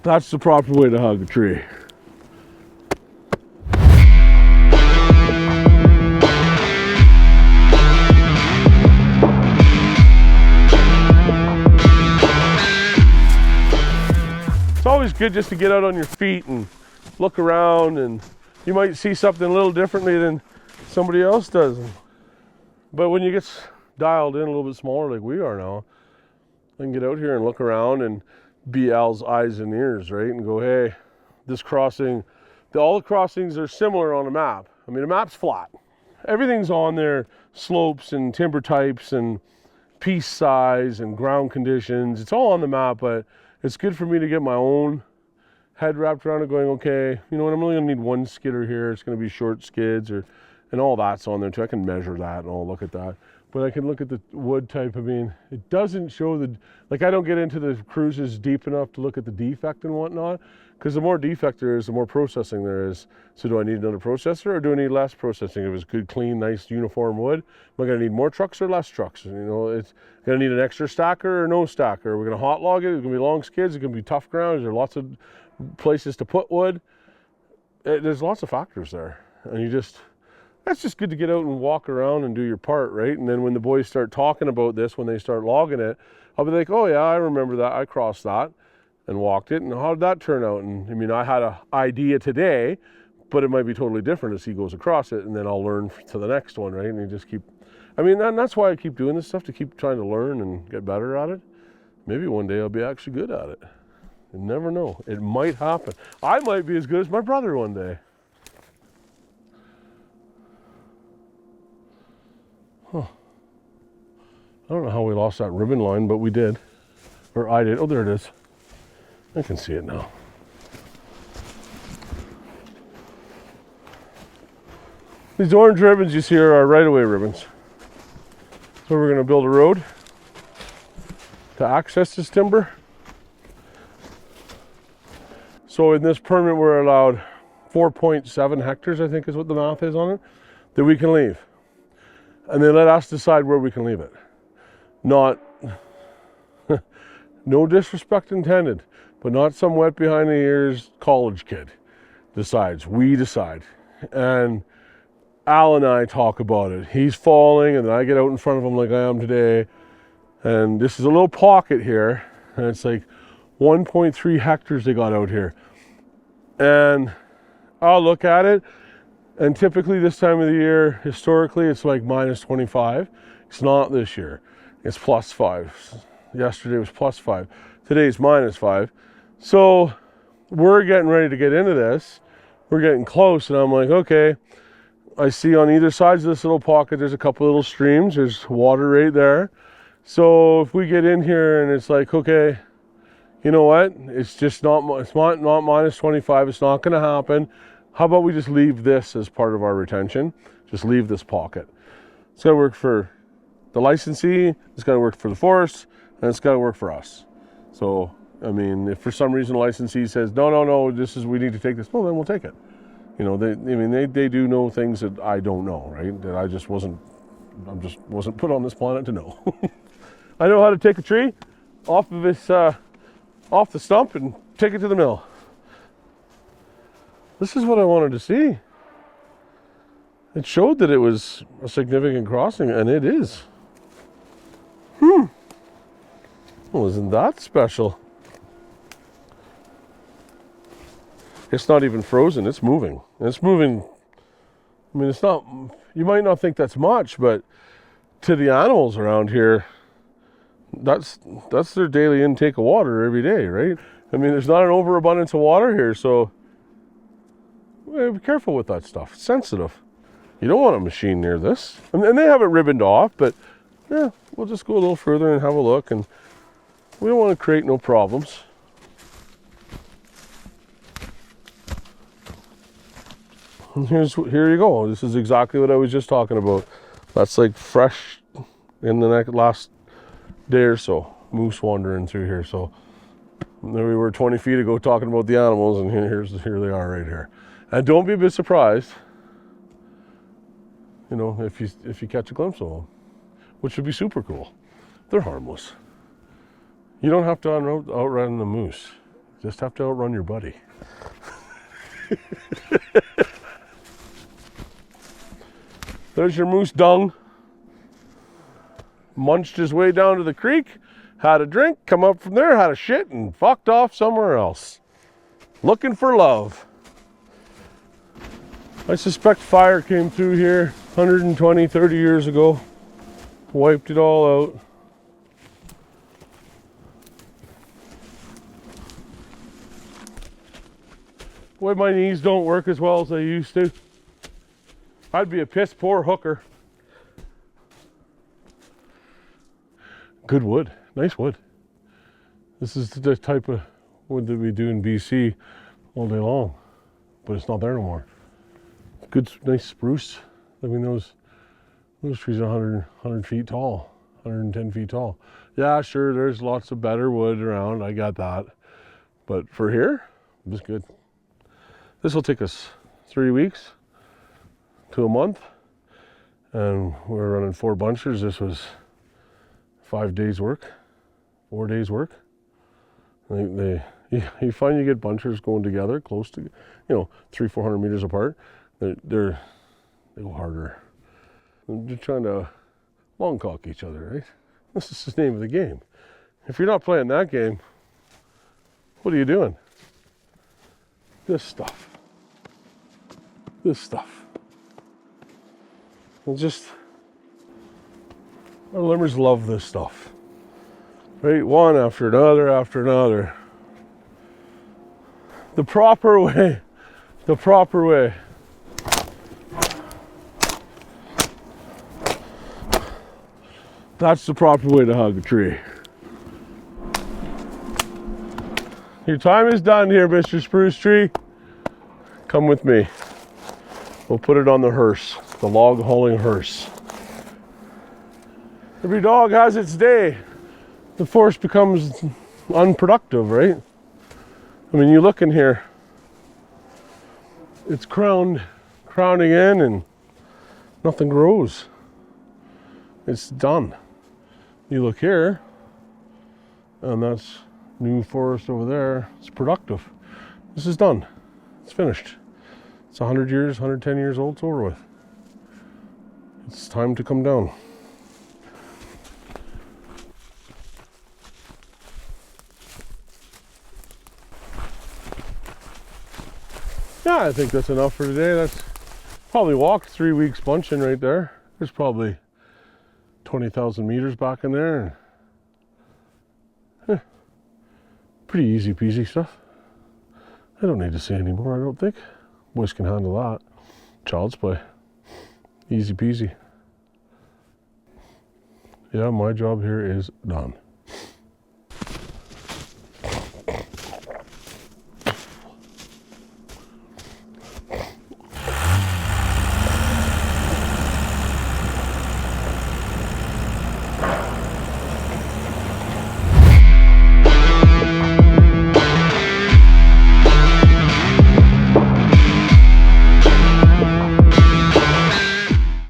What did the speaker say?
That's the proper way to hug a tree. It's always good just to get out on your feet and look around, and you might see something a little differently than somebody else does. But when you get dialed in a little bit smaller like we are now, I can get out here and look around and be Al's eyes and ears, right? And go, hey, this crossing, all the crossings are similar on a map. I mean, a map's flat. Everything's on there, slopes and timber types and piece size and ground conditions. It's all on the map, but it's good for me to get my own head wrapped around it, going, okay, you know what, I'm only gonna need one skidder here. It's gonna be short skids, and all that's on there too. I can measure that and I'll look at that. But I can look at the wood type. I mean, it doesn't show the, like, I don't get into the cruises deep enough to look at the defect and whatnot, because the more defect there is, the more processing there is. So do I need another processor, or do I need less processing? If it's good, clean, nice, uniform wood, am I gonna need more trucks or less trucks? You know, it's gonna need an extra stacker or no stacker. We're gonna hot log it, it's gonna be long skids, it's gonna be tough ground, is there lots of places to put wood? There's lots of factors there. And you just, that's just good to get out and walk around and do your part, right? And then when the boys start talking about this, when they start logging it, I'll be like, oh yeah, I remember that. I crossed that and walked it. And how did that turn out? And I mean, I had an idea today, but it might be totally different as he goes across it. And then I'll learn to the next one, right? And you just keep, I mean, that's why I keep doing this stuff, to keep trying to learn and get better at it. Maybe one day I'll be actually good at it. You never know. It might happen. I might be as good as my brother one day. Huh. I don't know how we lost that ribbon line, but we did. Or I did. Oh, there it is. I can see it now. These orange ribbons you see are our right-of-way ribbons. So we're going to build a road to access this timber. So in this permit, we're allowed 4.7 hectares, I think is what the math is on it, that we can leave. And they let us decide where we can leave it. Not, no disrespect intended, but not some wet behind the ears college kid decides. We decide. And Al and I talk about it. He's falling, and then I get out in front of him like I am today. And this is a little pocket here, and it's like 1.3 hectares they got out here. And I'll look at it, and typically this time of the year, historically, it's like minus 25. It's not this year. It's plus 5. Yesterday was plus 5. Today's minus 5. So we're getting ready to get into this. We're getting close, and I'm like, okay. I see on either sides of this little pocket, there's a couple little streams. There's water right there. So if we get in here and it's like, okay, you know what? It's just not minus 25. It's not going to happen. How about we just leave this as part of our retention? Just leave this pocket. It's got to work for the licensee. It's got to work for the forest, and it's got to work for us. So, I mean, if for some reason the licensee says, no, we need to take this, well, then we'll take it. You know, they do know things that I don't know, right? That I just wasn't put on this planet to know. I know how to take a tree off of this, off the stump and take it to the mill. This is what I wanted to see. It showed that it was a significant crossing, and it is. Well, isn't that special? It's not even frozen, it's moving. It's moving, I mean, it's not, you might not think that's much, but to the animals around here, that's their daily intake of water every day, right? I mean, there's not an overabundance of water here, so be careful with that stuff. It's sensitive. You don't want a machine near this. And they have it ribboned off, but yeah, we'll just go a little further and have a look, and we don't want to create no problems. And here you go. This is exactly what I was just talking about. That's like fresh in the last day or so. Moose wandering through here. So there we were 20 feet ago talking about the animals, and here they are right here. And don't be a bit surprised, you know, if you catch a glimpse of them, which would be super cool. They're harmless. You don't have to outrun the moose. Just have to outrun your buddy. There's your moose dung. Munched his way down to the creek, had a drink, come up from there, had a shit, and fucked off somewhere else. Looking for love. I suspect fire came through here 120, 30 years ago. Wiped it all out. Boy, my knees don't work as well as they used to. I'd be a piss poor hooker. Good wood, nice wood. This is the type of wood that we do in BC all day long, but it's not there no more. Good, nice spruce. I mean, those trees are 100 feet tall, 110 feet tall. Yeah, sure, there's lots of better wood around, I got that. But for here, this is good. This will take us 3 weeks to a month, and we're running 4 bunchers. This was 5 days work, 4 days work. You find you get bunchers going together close to, 300-400 meters apart. They go harder. They're just trying to long cock each other, right? This is the name of the game. If you're not playing that game, what are you doing? This stuff. And just, our limbers love this stuff. Right, one after another after another. The proper way. That's the proper way to hug a tree. Your time is done here, Mr. Spruce Tree. Come with me. We'll put it on the hearse, the log hauling hearse. Every dog has its day. The forest becomes unproductive, right? I mean, you look in here, it's crowning in and nothing grows. It's done. You look here, and that's new forest over there. It's productive. This is done. It's finished. It's 100 years, 110 years old. It's over with. It's time to come down. Yeah, I think that's enough for today. That's probably walked 3 weeks bunching right there. There's probably 20,000 meters back in there. Pretty easy peasy stuff. I don't need to say any more, I don't think. Boys can handle that. Child's play. Easy peasy. Yeah, my job here is done.